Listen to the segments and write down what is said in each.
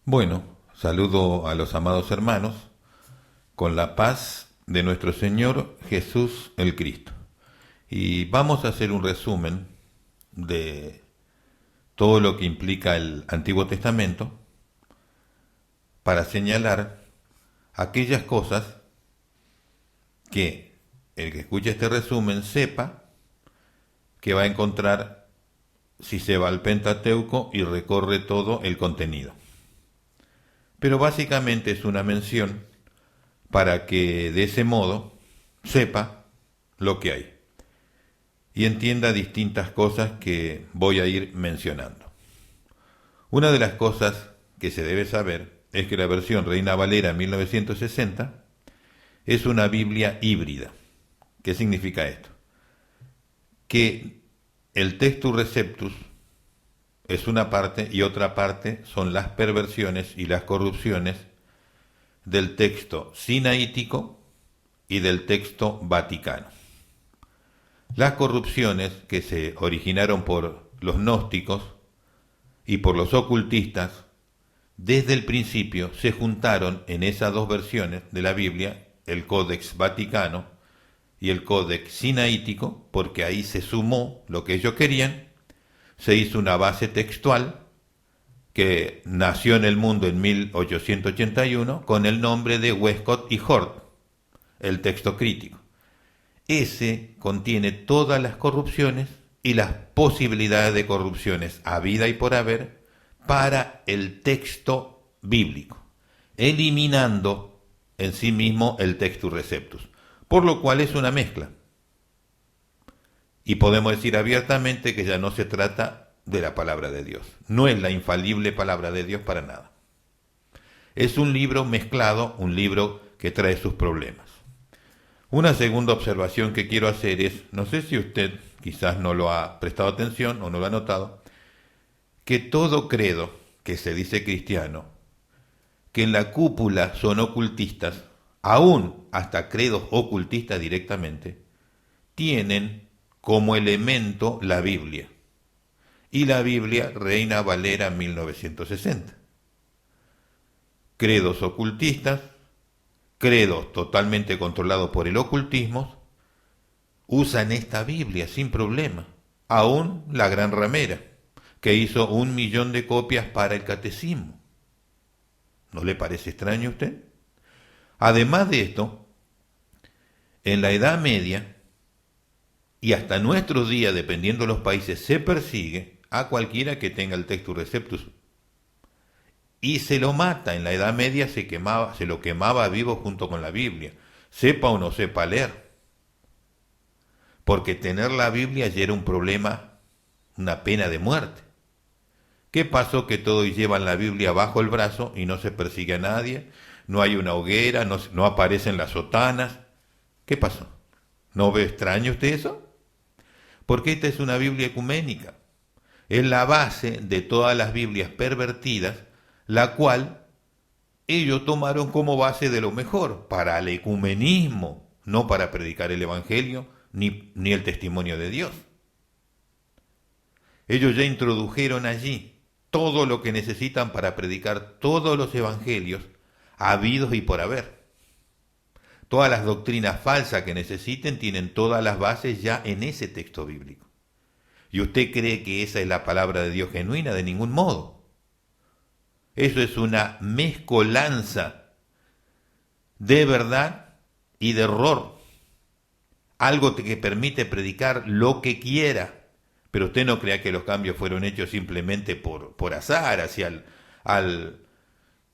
Bueno, saludo a los amados hermanos con la paz de nuestro Señor Jesús el Cristo. Y vamos a hacer un resumen de todo lo que implica el Antiguo Testamento para señalar aquellas cosas que el que escuche este resumen sepa que va a encontrar si se va al Pentateuco y recorre todo el contenido. Pero básicamente es una mención para que de ese modo sepa lo que hay y entienda distintas cosas que voy a ir mencionando. Una de las cosas que se debe saber es que la versión Reina Valera 1960 es una Biblia híbrida. ¿Qué significa esto? Que el Textus Receptus es una parte y otra parte son las perversiones y las corrupciones del texto sinaítico y del texto vaticano. Las corrupciones que se originaron por los gnósticos y por los ocultistas, desde el principio se juntaron en esas dos versiones de la Biblia, el Códex Vaticano y el Códex Sinaítico, porque ahí se sumó lo que ellos querían, se hizo una base textual que nació en el mundo en 1881 con el nombre de Westcott y Hort, el texto crítico. Ese contiene todas las corrupciones y las posibilidades de corrupciones a vida y por haber para el texto bíblico, eliminando en sí mismo el Textus Receptus, por lo cual es una mezcla. Y podemos decir abiertamente que ya no se trata de la palabra de Dios, no es la infalible palabra de Dios para nada. Es un libro mezclado, un libro que trae sus problemas. Una segunda observación que quiero hacer es, no sé si usted quizás no lo ha prestado atención o no lo ha notado, que todo credo que se dice cristiano, que en la cúpula son ocultistas, aún hasta credos ocultistas directamente, tienen como elemento la Biblia. Y la Biblia Reina Valera 1960. Credos ocultistas, credos totalmente controlados por el ocultismo, usan esta Biblia sin problema. Aún la Gran Ramera, que hizo 1.000.000 de copias para el catecismo. ¿No le parece extraño a usted? Además de esto, en la Edad Media y hasta nuestros días, dependiendo de los países, se persigue a cualquiera que tenga el Textus Receptus. Y se lo mata. En la Edad Media se lo quemaba vivo junto con la Biblia, sepa o no sepa leer. Porque tener la Biblia ya era un problema, una pena de muerte. ¿Qué pasó? Que todos llevan la Biblia bajo el brazo y no se persigue a nadie, no hay una hoguera, no aparecen las sotanas. ¿Qué pasó? ¿No ve extraño usted eso? Porque esta es una Biblia ecuménica. Es la base de todas las Biblias pervertidas, la cual ellos tomaron como base de lo mejor para el ecumenismo, no para predicar el Evangelio ni el testimonio de Dios. Ellos ya introdujeron allí todo lo que necesitan para predicar todos los evangelios habidos y por haber. Todas las doctrinas falsas que necesiten tienen todas las bases ya en ese texto bíblico. ¿Y usted cree que esa es la palabra de Dios genuina? De ningún modo. Eso es una mezcolanza de verdad y de error. Algo que permite predicar lo que quiera. Pero usted no crea que los cambios fueron hechos simplemente por azar, hacia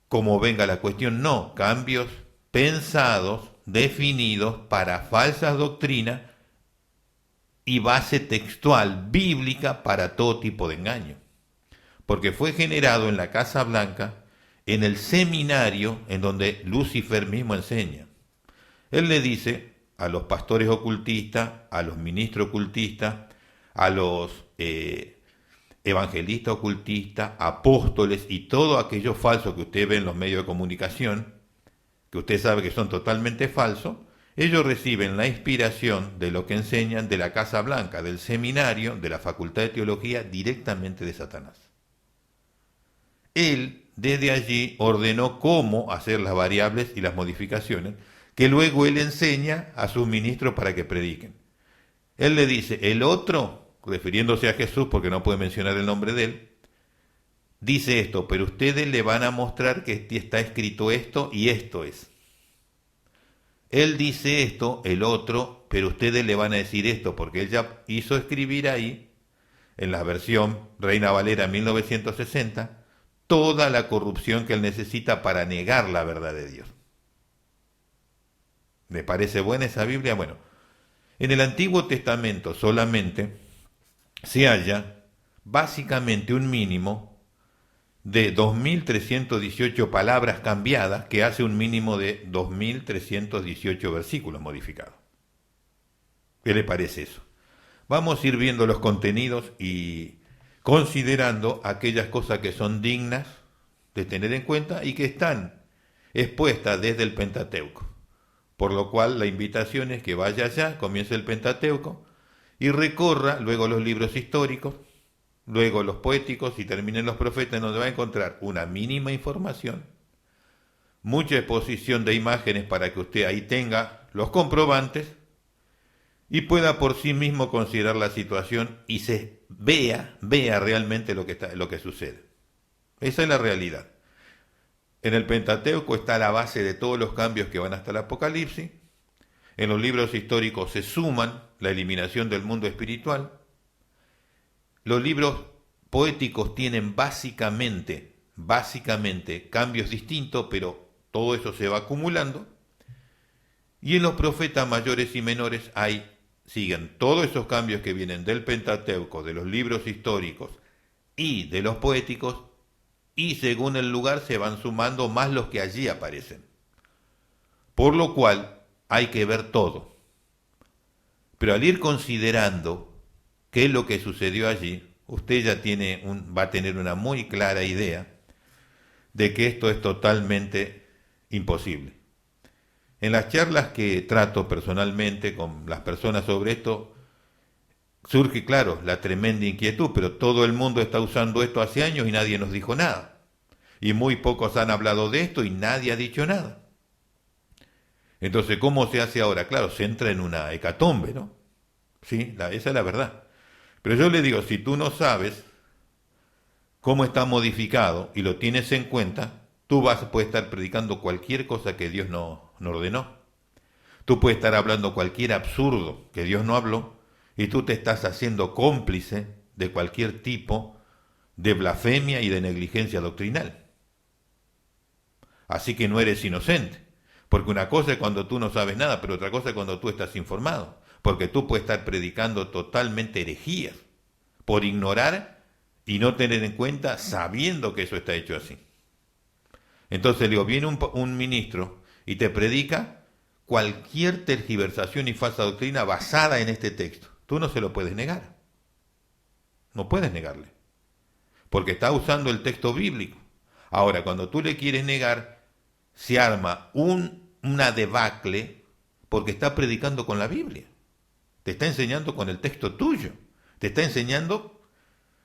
como venga la cuestión. No, cambios pensados, definidos para falsas doctrinas y base textual bíblica para todo tipo de engaño. Porque fue generado en la Casa Blanca, en el seminario en donde Lucifer mismo enseña. Él le dice a los pastores ocultistas, a los ministros ocultistas, a los evangelistas ocultistas, apóstoles y todo aquello falso que usted ve en los medios de comunicación, que usted sabe que son totalmente falsos, ellos reciben la inspiración de lo que enseñan de la Casa Blanca, del seminario, de la Facultad de Teología, directamente de Satanás. Él desde allí ordenó cómo hacer las variables y las modificaciones, que luego él enseña a sus ministros para que prediquen. Él le dice, el otro, refiriéndose a Jesús porque no puede mencionar el nombre de él, dice esto, pero ustedes le van a mostrar que está escrito esto y esto es. Él dice esto, el otro, pero ustedes le van a decir esto, porque él ya hizo escribir ahí, en la versión Reina Valera 1960, toda la corrupción que él necesita para negar la verdad de Dios. ¿Le parece buena esa Biblia? Bueno, en el Antiguo Testamento solamente se halla básicamente un mínimo de 2.318 palabras cambiadas, que hace un mínimo de 2.318 versículos modificados. ¿Qué le parece eso? Vamos a ir viendo los contenidos y considerando aquellas cosas que son dignas de tener en cuenta y que están expuestas desde el Pentateuco. Por lo cual la invitación es que vaya allá, comience el Pentateuco y recorra luego los libros históricos, luego los poéticos y terminen los profetas, donde va a encontrar una mínima información, mucha exposición de imágenes para que usted ahí tenga los comprobantes y pueda por sí mismo considerar la situación y se vea realmente lo que sucede. Esa es la realidad. En el Pentateuco está la base de todos los cambios que van hasta el Apocalipsis. En los libros históricos se suman la eliminación del mundo espiritual. Los libros poéticos tienen básicamente cambios distintos, pero todo eso se va acumulando. Y en los profetas mayores y menores siguen todos esos cambios que vienen del Pentateuco, de los libros históricos y de los poéticos, y según el lugar se van sumando más los que allí aparecen. Por lo cual hay que ver todo. Pero al ir considerando qué es lo que sucedió allí, usted ya va a tener una muy clara idea de que esto es totalmente imposible. En las charlas que trato personalmente con las personas sobre esto, surge, claro, la tremenda inquietud, pero todo el mundo está usando esto hace años y nadie nos dijo nada. Y muy pocos han hablado de esto y nadie ha dicho nada. Entonces, ¿cómo se hace ahora? Claro, se entra en una hecatombe, ¿no? Sí, esa es la verdad. Pero yo le digo, si tú no sabes cómo está modificado y lo tienes en cuenta, puedes estar predicando cualquier cosa que Dios no ordenó. Tú puedes estar hablando cualquier absurdo que Dios no habló y tú te estás haciendo cómplice de cualquier tipo de blasfemia y de negligencia doctrinal. Así que no eres inocente, porque una cosa es cuando tú no sabes nada, pero otra cosa es cuando tú estás informado, porque tú puedes estar predicando totalmente herejías por ignorar y no tener en cuenta sabiendo que eso está hecho así. Entonces, digo, viene un ministro y te predica cualquier tergiversación y falsa doctrina basada en este texto. Tú no se lo puedes negar. No puedes negarle. Porque está usando el texto bíblico. Ahora, cuando tú le quieres negar, se arma una debacle porque está predicando con la Biblia. Te está enseñando con el texto tuyo. Te está enseñando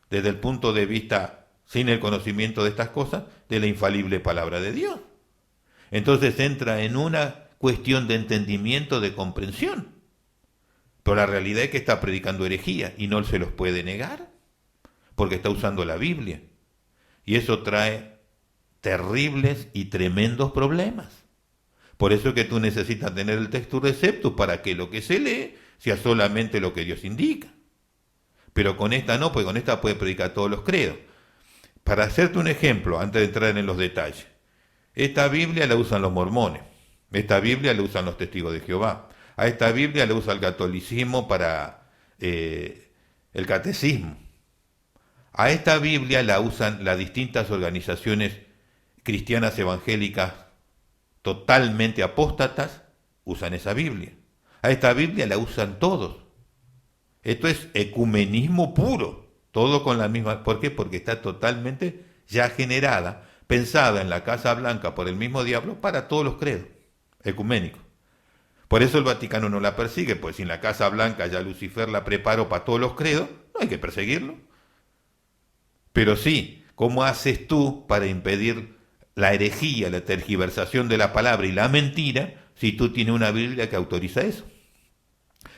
desde el punto de vista, sin el conocimiento de estas cosas, de la infalible palabra de Dios. Entonces entra en una cuestión de entendimiento, de comprensión. Pero la realidad es que está predicando herejía y no se los puede negar, porque está usando la Biblia. Y eso trae terribles y tremendos problemas. Por eso es que tú necesitas tener el texto receptus para que lo que se lee sea solamente lo que Dios indica. Pero con esta no, porque con esta puede predicar todos los credos. Para hacerte un ejemplo, antes de entrar en los detalles, esta Biblia la usan los mormones, esta Biblia la usan los testigos de Jehová, a esta Biblia la usa el catolicismo para el catecismo, a esta Biblia la usan las distintas organizaciones cristianas evangélicas totalmente apóstatas, usan esa Biblia. A esta Biblia la usan todos. Esto es ecumenismo puro, todo con la misma. ¿Por qué? Porque está totalmente ya generada, pensada en la Casa Blanca por el mismo diablo para todos los credos ecuménicos. Por eso el Vaticano no la persigue, pues si en la Casa Blanca ya Lucifer la preparó para todos los credos, no hay que perseguirlo. Pero sí, ¿Cómo haces tú para impedir la herejía, la tergiversación de la palabra y la mentira si tú tienes una Biblia que autoriza eso?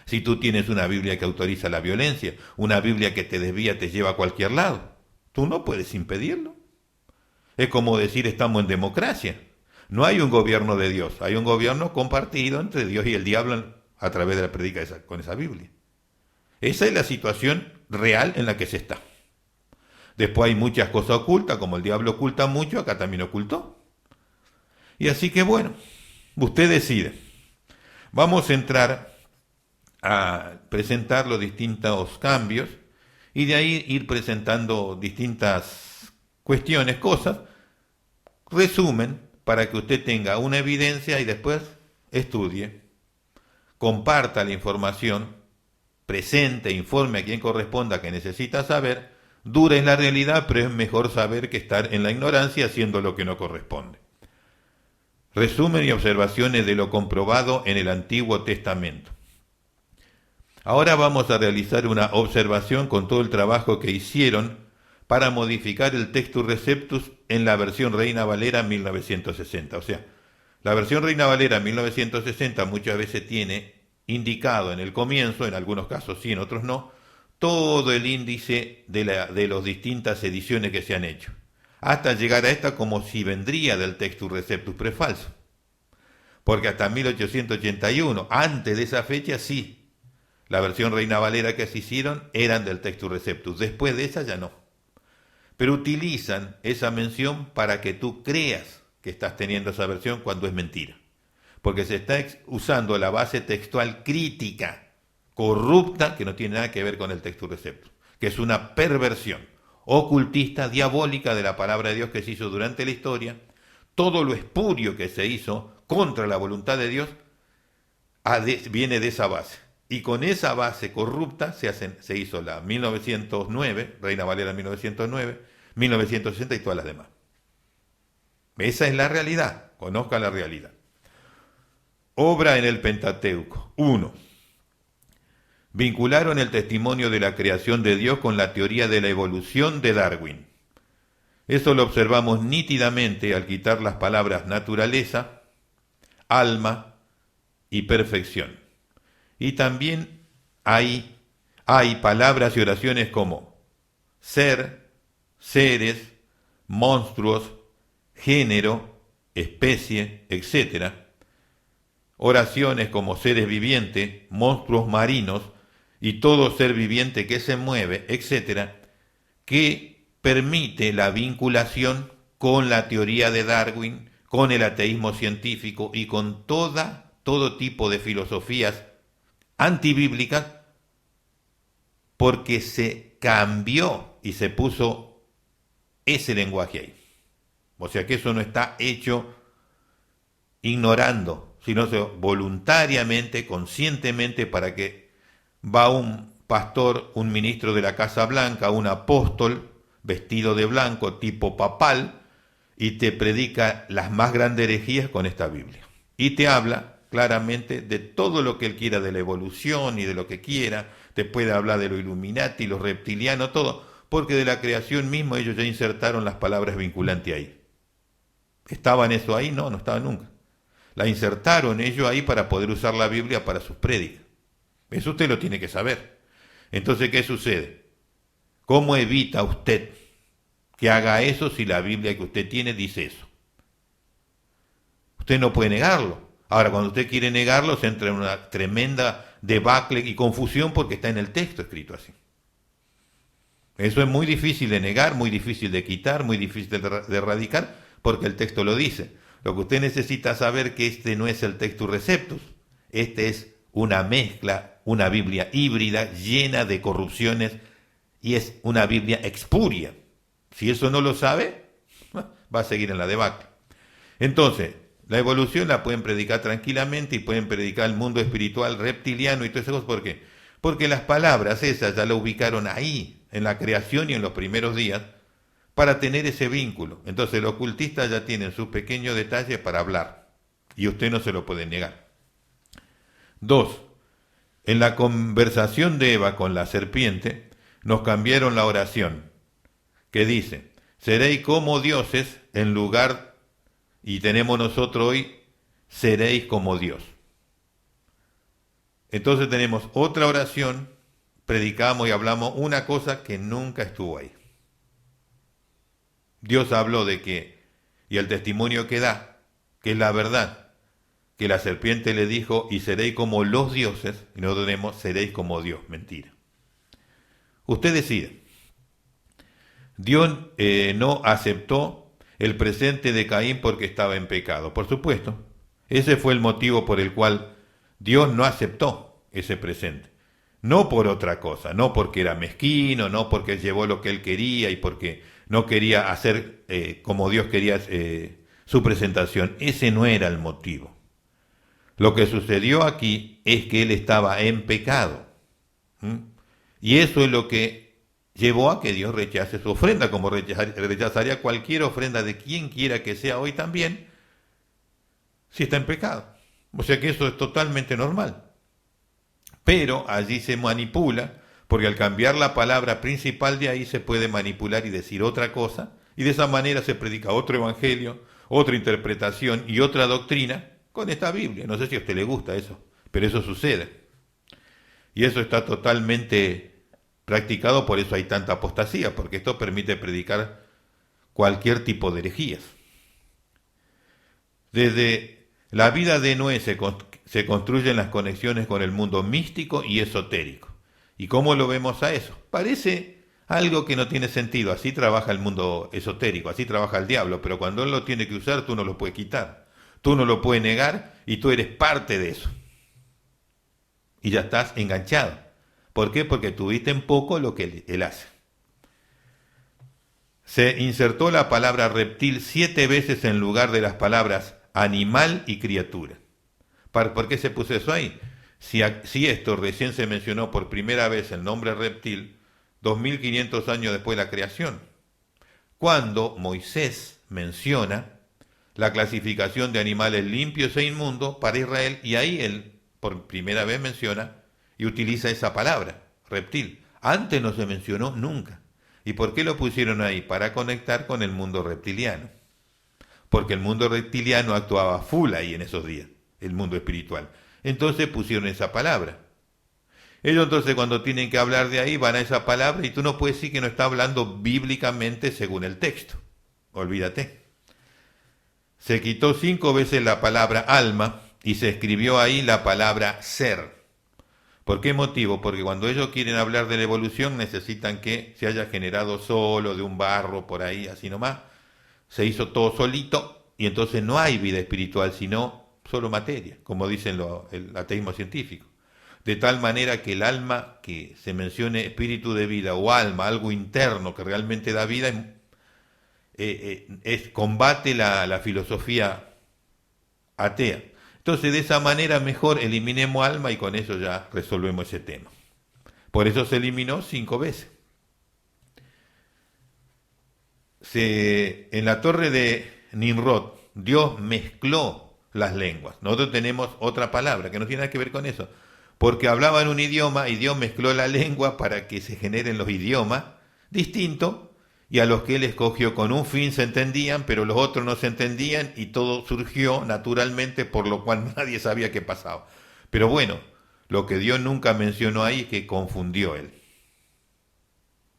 Si tú tienes una Biblia que autoriza la violencia, una Biblia que te desvía, te lleva a cualquier lado, tú no puedes impedirlo. Es como decir estamos en democracia. No hay un gobierno de Dios, hay un gobierno compartido entre Dios y el diablo a través de la predica con esa Biblia. Esa es la situación real en la que se está. Después hay muchas cosas ocultas, como el diablo oculta mucho, acá también ocultó. Y así que bueno, usted decide. Vamos a entrar a presentar los distintos cambios y de ahí ir presentando distintas cuestiones, cosas, resumen, para que usted tenga una evidencia y después estudie, comparta la información, presente, informe a quien corresponda que necesita saber. Dura es la realidad, pero es mejor saber que estar en la ignorancia haciendo lo que no corresponde. Resumen y observaciones de lo comprobado en el Antiguo Testamento. Ahora vamos a realizar una observación con todo el trabajo que hicieron para modificar el Textus Receptus en la versión Reina Valera 1960. O sea, la versión Reina Valera 1960 muchas veces tiene indicado en el comienzo, en algunos casos sí, en otros no, todo el índice de las distintas ediciones que se han hecho, hasta llegar a esta como si vendría del Textus Receptus, pero es falso. Porque hasta 1881, antes de esa fecha, sí, la versión Reina Valera que se hicieron eran del Textus Receptus, después de esa ya no. Pero utilizan esa mención para que tú creas que estás teniendo esa versión cuando es mentira. Porque se está usando la base textual crítica, corrupta, que no tiene nada que ver con el Textus Receptus, que es una perversión ocultista, diabólica de la palabra de Dios que se hizo durante la historia. Todo lo espurio que se hizo contra la voluntad de Dios viene de esa base. Y con esa base corrupta se hizo la 1909, Reina Valera 1909, 1960 y todas las demás. Esa es la realidad, conozca la realidad. Obra en el Pentateuco. 1. Vincularon el testimonio de la creación de Dios con la teoría de la evolución de Darwin. Eso lo observamos nítidamente al quitar las palabras naturaleza, alma y perfección. Y también hay palabras y oraciones como ser, seres, monstruos, género, especie, etc. Oraciones como seres vivientes, monstruos marinos y todo ser viviente que se mueve, etc., que permite la vinculación con la teoría de Darwin, con el ateísmo científico y con todo tipo de filosofías antibíblicas, porque se cambió y se puso ese lenguaje ahí. O sea que eso no está hecho ignorando, sino voluntariamente, conscientemente, para que va un pastor, un ministro de la Casa Blanca, un apóstol vestido de blanco tipo papal, y te predica las más grandes herejías con esta Biblia. Y te habla claramente de todo lo que él quiera, de la evolución y de lo que quiera, te puede hablar de lo Illuminati, los reptilianos, todo, porque de la creación mismo ellos ya insertaron las palabras vinculantes ahí. ¿Estaban eso ahí? No, no estaban nunca. La insertaron ellos ahí para poder usar la Biblia para sus prédicas. Eso usted lo tiene que saber. Entonces, ¿qué sucede? ¿Cómo evita usted que haga eso si la Biblia que usted tiene dice eso? Usted no puede negarlo. Ahora, cuando usted quiere negarlo, se entra en una tremenda debacle y confusión porque está en el texto escrito así. Eso es muy difícil de negar, muy difícil de quitar, muy difícil de erradicar, porque el texto lo dice. Lo que usted necesita saber es que este no es el Textus Receptus, este es una mezcla, una Biblia híbrida llena de corrupciones y es una Biblia expuria. Si eso no lo sabe, va a seguir en la debacle. Entonces, la evolución la pueden predicar tranquilamente y pueden predicar el mundo espiritual reptiliano y todo eso. ¿Por qué? Porque las palabras esas ya la ubicaron ahí, en la creación y en los primeros días, para tener ese vínculo. Entonces los ocultistas ya tienen sus pequeños detalles para hablar y usted no se lo puede negar. 2. En la conversación de Eva con la serpiente nos cambiaron la oración, que dice: Seréis como dioses en lugar, y tenemos nosotros hoy, seréis como Dios. Entonces tenemos otra oración, predicamos y hablamos una cosa que nunca estuvo ahí. Dios habló de que, y el testimonio que da, que es la verdad, que la serpiente le dijo, y seréis como los dioses, y nosotros tenemos, seréis como Dios. Mentira. Usted decide. Dios no aceptó el presente de Caín porque estaba en pecado. Por supuesto, ese fue el motivo por el cual Dios no aceptó ese presente. No por otra cosa, no porque era mezquino, no porque llevó lo que él quería y porque no quería hacer como Dios quería su presentación. Ese no era el motivo. Lo que sucedió aquí es que él estaba en pecado. Y eso es lo que llevó a que Dios rechace su ofrenda, como rechazaría cualquier ofrenda de quien quiera que sea hoy también, si está en pecado. O sea que eso es totalmente normal. Pero allí se manipula, porque al cambiar la palabra principal de ahí se puede manipular y decir otra cosa, y de esa manera se predica otro evangelio, otra interpretación y otra doctrina con esta Biblia. No sé si a usted le gusta eso, pero eso sucede. Y eso está totalmente practicado, por eso hay tanta apostasía, porque esto permite predicar cualquier tipo de herejías. Desde la vida de Noé se construyen las conexiones con el mundo místico y esotérico. ¿Y cómo lo vemos a eso? Parece algo que no tiene sentido. Así trabaja el mundo esotérico, así trabaja el diablo, pero cuando él lo tiene que usar, tú no lo puedes quitar. Tú no lo puedes negar y tú eres parte de eso. Y ya estás enganchado. ¿Por qué? Porque tuviste en poco lo que él hace. Se insertó la palabra reptil 7 veces en lugar de las palabras animal y criatura. ¿Por qué se puso eso ahí? Si esto recién se mencionó por primera vez el nombre reptil, 2500 años después de la creación, cuando Moisés menciona la clasificación de animales limpios e inmundos para Israel, y ahí él por primera vez menciona y utiliza esa palabra, reptil. Antes no se mencionó nunca. ¿Y por qué lo pusieron ahí? Para conectar con el mundo reptiliano. Porque el mundo reptiliano actuaba full ahí en esos días, el mundo espiritual. Entonces pusieron esa palabra. Ellos entonces cuando tienen que hablar de ahí van a esa palabra y tú no puedes decir que no está hablando bíblicamente según el texto. Olvídate. Se quitó 5 veces la palabra alma y se escribió ahí la palabra ser. ¿Por qué motivo? Porque cuando ellos quieren hablar de la evolución necesitan que se haya generado solo de un barro por ahí, así nomás. Se hizo todo solito y entonces no hay vida espiritual, sino solo materia, como dicen el ateísmo científico. De tal manera que el alma, que se mencione espíritu de vida o alma, algo interno que realmente da vida, combate la filosofía atea. Entonces de esa manera mejor eliminemos alma y con eso ya resolvemos ese tema. Por eso se eliminó 5 veces. En la torre de Nimrod, Dios mezcló las lenguas. Nosotros tenemos otra palabra que no tiene nada que ver con eso, porque hablaban un idioma y Dios mezcló la lengua para que se generen los idiomas distintos, y a los que él escogió con un fin se entendían, pero los otros no se entendían y todo surgió naturalmente, por lo cual nadie sabía qué pasaba. Pero bueno, lo que Dios nunca mencionó ahí es que confundió él.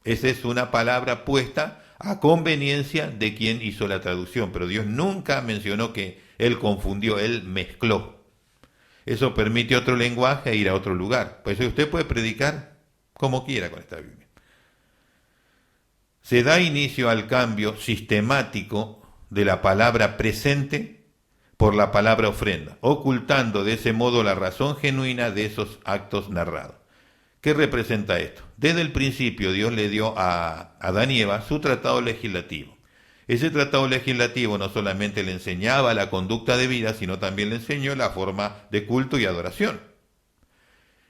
Esa es una palabra puesta a conveniencia de quien hizo la traducción, pero Dios nunca mencionó que él confundió, él mezcló. Eso permite otro lenguaje e ir a otro lugar. Por eso usted puede predicar como quiera con esta Biblia. Se da inicio al cambio sistemático de la palabra presente por la palabra ofrenda, ocultando de ese modo la razón genuina de esos actos narrados. ¿Qué representa esto? Desde el principio Dios le dio a Adán y Eva su tratado legislativo. Ese tratado legislativo no solamente le enseñaba la conducta de vida, sino también le enseñó la forma de culto y adoración.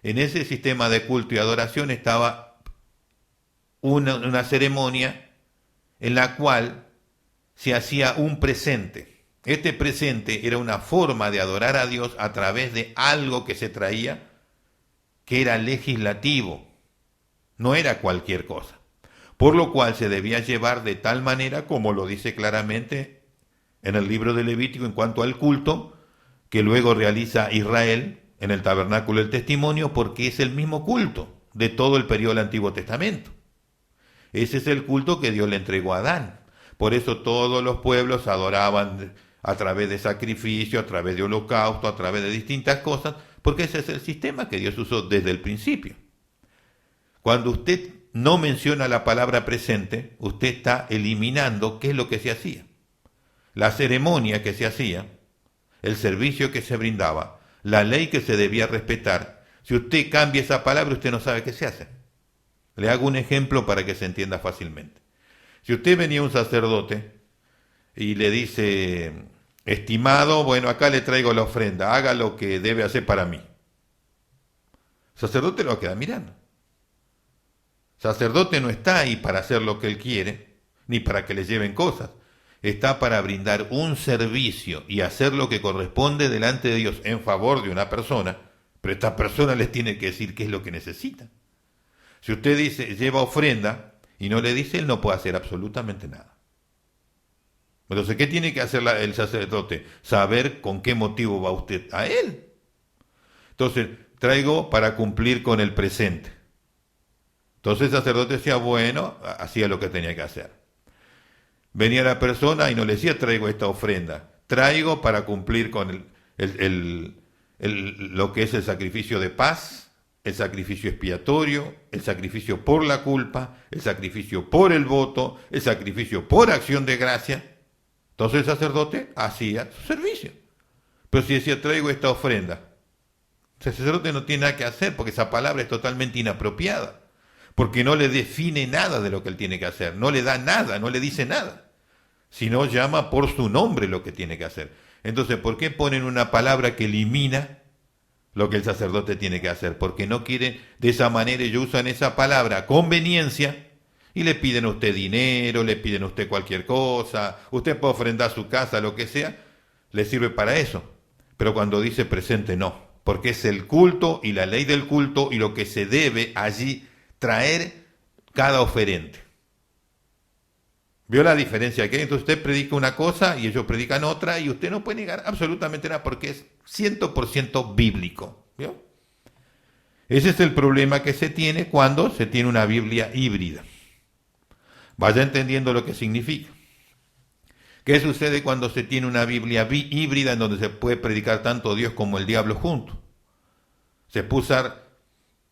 En ese sistema de culto y adoración estaba una ceremonia en la cual se hacía un presente. Este presente era una forma de adorar a Dios a través de algo que se traía, que era legislativo, no era cualquier cosa. por lo cual se debía llevar de tal manera como lo dice claramente en el libro de Levítico en cuanto al culto que luego realiza Israel en el tabernáculo del testimonio, porque es el mismo culto de todo el periodo del Antiguo Testamento. Ese es el culto que Dios le entregó a Adán. Por eso todos los pueblos adoraban a través de sacrificio, a través de holocausto, a través de distintas cosas, porque ese es el sistema que Dios usó desde el principio. Cuando usted no menciona la palabra presente, usted está eliminando qué es lo que se hacía. La ceremonia que se hacía, el servicio que se brindaba, la ley que se debía respetar. Si usted cambia esa palabra, usted no sabe qué se hace. Le hago un ejemplo para que se entienda fácilmente. Si usted venía a un sacerdote y le dice, estimado, bueno, acá le traigo la ofrenda, haga lo que debe hacer para mí. El sacerdote lo va a quedar mirando. El sacerdote no está ahí para hacer lo que él quiere, ni para que le lleven cosas. Está para brindar un servicio y hacer lo que corresponde delante de Dios en favor de una persona, pero esta persona les tiene que decir qué es lo que necesita. Si usted dice, lleva ofrenda, y no le dice, él no puede hacer absolutamente nada. Entonces, ¿qué tiene que hacer el sacerdote? Saber con qué motivo va usted a él. Entonces, traigo para cumplir con el presente. Entonces el sacerdote decía, bueno, hacía lo que tenía que hacer. Venía la persona y no le decía, traigo esta ofrenda. Traigo para cumplir con lo que es el sacrificio de paz, el sacrificio expiatorio, el sacrificio por la culpa, el sacrificio por el voto, el sacrificio por acción de gracia. Entonces el sacerdote hacía su servicio. Pero si decía, traigo esta ofrenda, el sacerdote no tiene nada que hacer porque esa palabra es totalmente inapropiada. Porque no le define nada de lo que él tiene que hacer, no le da nada, no le dice nada, sino llama por su nombre lo que tiene que hacer. Entonces, ¿por qué ponen una palabra que elimina lo que el sacerdote tiene que hacer? Porque no quieren, de esa manera ellos usan esa palabra a conveniencia y le piden a usted dinero, le piden a usted cualquier cosa, usted puede ofrendar su casa, lo que sea, le sirve para eso. Pero cuando dice presente no, porque es el culto y la ley del culto y lo que se debe allí traer cada oferente. ¿Vio la diferencia que hay? Entonces usted predica una cosa y ellos predican otra y usted no puede negar absolutamente nada porque es 100% bíblico. ¿Vio? Ese es el problema que se tiene cuando se tiene una Biblia híbrida. Vaya entendiendo lo que significa. ¿Qué sucede cuando se tiene una Biblia híbrida en donde se puede predicar tanto Dios como el diablo juntos? Se puede usar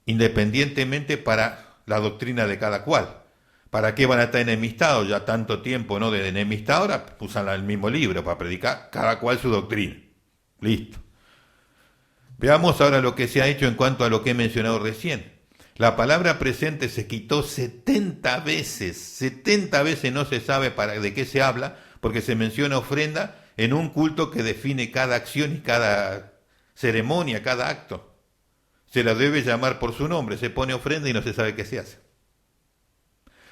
independientemente para la doctrina de cada cual. ¿Para qué van a estar enemistados? Ya tanto tiempo, ¿no?, de enemistad, ahora usan el mismo libro para predicar cada cual su doctrina. Listo. Veamos ahora lo que se ha hecho en cuanto a lo que he mencionado recién. La palabra presente se quitó 70 veces. 70 veces no se sabe de qué se habla, porque se menciona ofrenda en un culto que define cada acción y cada ceremonia, cada acto. Se la debe llamar por su nombre, se pone ofrenda y no se sabe qué se hace.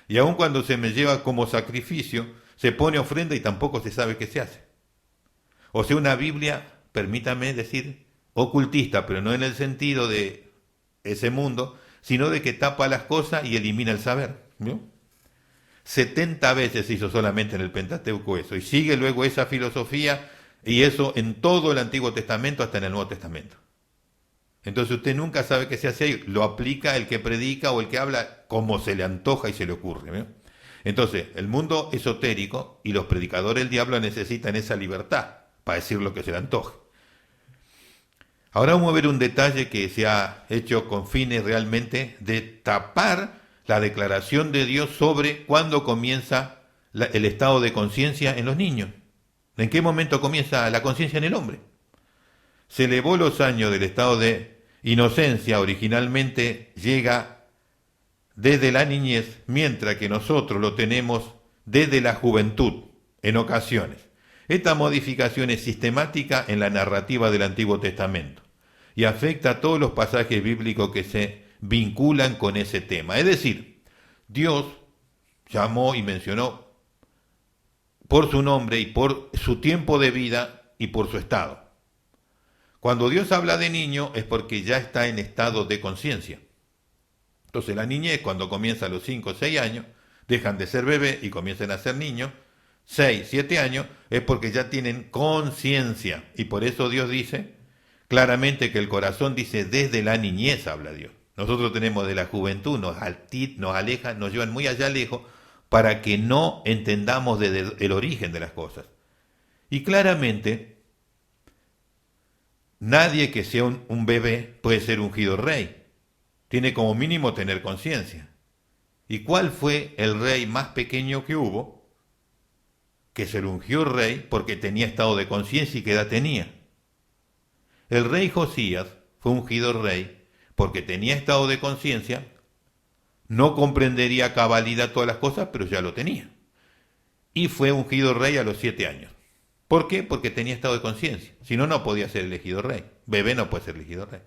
Y aun cuando se me lleva como sacrificio, se pone ofrenda y tampoco se sabe qué se hace. O sea, una Biblia, permítame decir, ocultista, pero no en el sentido de ese mundo, sino de que tapa las cosas y elimina el saber. ¿Vio? 70 veces se hizo solamente en el Pentateuco eso, y sigue luego esa filosofía, y eso en todo el Antiguo Testamento hasta en el Nuevo Testamento. Entonces usted nunca sabe qué se hace ahí, lo aplica el que predica o el que habla como se le antoja y se le ocurre. ¿Ve? Entonces, el mundo esotérico y los predicadores del diablo necesitan esa libertad para decir lo que se le antoje. Ahora vamos a ver un detalle que se ha hecho con fines realmente de tapar la declaración de Dios sobre cuándo comienza el estado de conciencia en los niños. ¿En qué momento comienza la conciencia en el hombre? Se elevó los años del estado de inocencia, originalmente llega desde la niñez, mientras que nosotros lo tenemos desde la juventud, en ocasiones. Esta modificación es sistemática en la narrativa del Antiguo Testamento y afecta a todos los pasajes bíblicos que se vinculan con ese tema. Es decir, Dios llamó y mencionó por su nombre y por su tiempo de vida y por su estado. Cuando Dios habla de niño es porque ya está en estado de conciencia. Entonces la niñez, cuando comienza a los 5 o 6 años, dejan de ser bebé y comienzan a ser niños, 6, 7 años, es porque ya tienen conciencia. Y por eso Dios dice claramente que el corazón dice desde la niñez habla Dios. Nosotros tenemos de la juventud, nos alejan, nos llevan muy allá lejos para que no entendamos desde el origen de las cosas. Y claramente, nadie que sea un bebé puede ser ungido rey. Tiene como mínimo tener conciencia. ¿Y cuál fue el rey más pequeño que hubo? Que se le ungió rey porque tenía estado de conciencia. ¿Y qué edad tenía? El rey Josías fue ungido rey porque tenía estado de conciencia, no comprendería a cabalidad todas las cosas, pero ya lo tenía. Y fue ungido rey a los 7 años. ¿Por qué? Porque tenía estado de conciencia. Si no, no podía ser elegido rey. Bebé no puede ser elegido rey.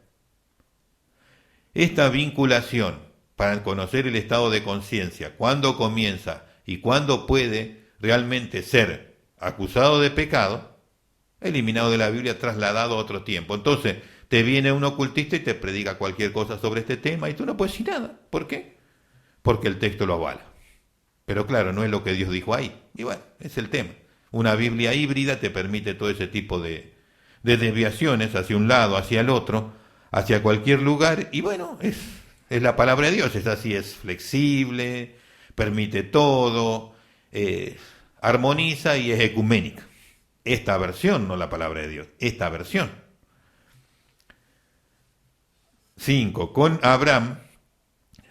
Esta vinculación para conocer el estado de conciencia, cuándo comienza y cuándo puede realmente ser acusado de pecado, eliminado de la Biblia, trasladado a otro tiempo. Entonces, te viene un ocultista y te predica cualquier cosa sobre este tema y tú no puedes decir nada. ¿Por qué? Porque el texto lo avala. Pero claro, no es lo que Dios dijo ahí. Y bueno, es el tema. Una Biblia híbrida te permite todo ese tipo de desviaciones hacia un lado, hacia el otro, hacia cualquier lugar. Y bueno, es la palabra de Dios. Es así, es flexible, permite todo, armoniza y es ecuménica. Esta versión, no la palabra de Dios, esta versión. 5. Con Abraham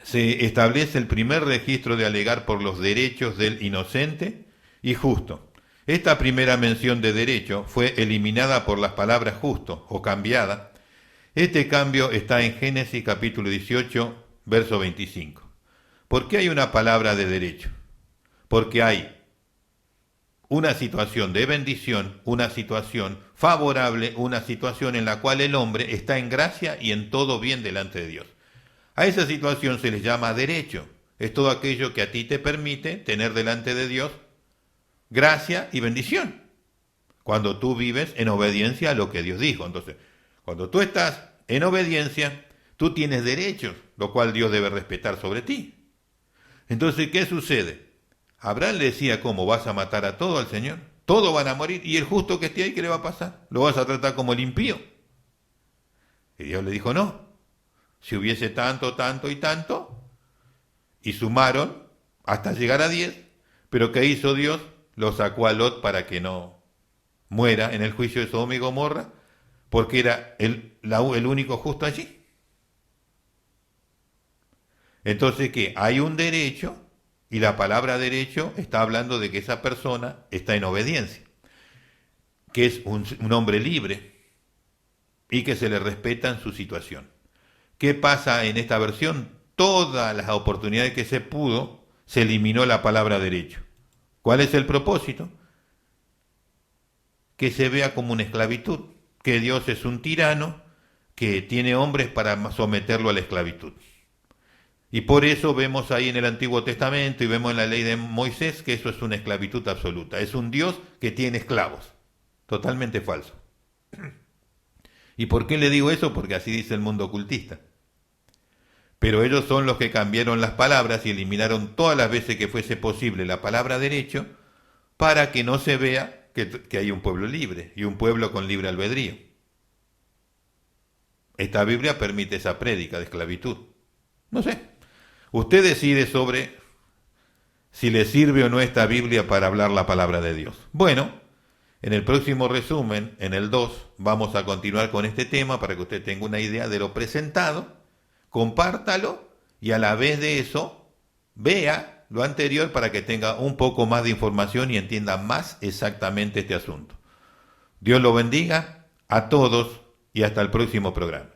se establece el primer registro de alegar por los derechos del inocente y justo. Esta primera mención de derecho fue eliminada por las palabras justo o cambiada. Este cambio está en Génesis capítulo 18, verso 25. ¿Por qué hay una palabra de derecho? Porque hay una situación de bendición, una situación favorable, una situación en la cual el hombre está en gracia y en todo bien delante de Dios. A esa situación se les llama derecho. Es todo aquello que a ti te permite tener delante de Dios gracia y bendición. Cuando tú vives en obediencia a lo que Dios dijo. Entonces, cuando tú estás en obediencia, tú tienes derechos, lo cual Dios debe respetar sobre ti. Entonces, ¿qué sucede? Abraham le decía, ¿cómo vas a matar a todo al Señor? Todos van a morir. ¿Y el justo que esté ahí, qué le va a pasar? ¿Lo vas a tratar como el impío? Y Dios le dijo, no. Si hubiese tanto, tanto y tanto, y sumaron hasta llegar a 10, pero ¿qué hizo Dios? Lo sacó a Lot para que no muera en el juicio de Sodoma y Gomorra, porque era el único justo allí. Entonces, ¿qué? Hay un derecho. Y la palabra derecho está hablando de que esa persona está en obediencia, que es un hombre libre y que se le respeta en su situación. ¿Qué pasa en esta versión? Todas las oportunidades que se pudo, se eliminó la palabra derecho. ¿Cuál es el propósito? Que se vea como una esclavitud, que Dios es un tirano que tiene hombres para someterlo a la esclavitud. Y por eso vemos ahí en el Antiguo Testamento y vemos en la ley de Moisés que eso es una esclavitud absoluta. Es un Dios que tiene esclavos. Totalmente falso. ¿Y por qué le digo eso? Porque así dice el mundo ocultista. Pero ellos son los que cambiaron las palabras y eliminaron todas las veces que fuese posible la palabra derecho para que no se vea que hay un pueblo libre y un pueblo con libre albedrío. Esta Biblia permite esa prédica de esclavitud. No sé. Usted decide sobre si le sirve o no esta Biblia para hablar la palabra de Dios. Bueno, en el próximo resumen, en el 2, vamos a continuar con este tema para que usted tenga una idea de lo presentado, compártalo y a la vez de eso, vea lo anterior para que tenga un poco más de información y entienda más exactamente este asunto. Dios lo bendiga a todos y hasta el próximo programa.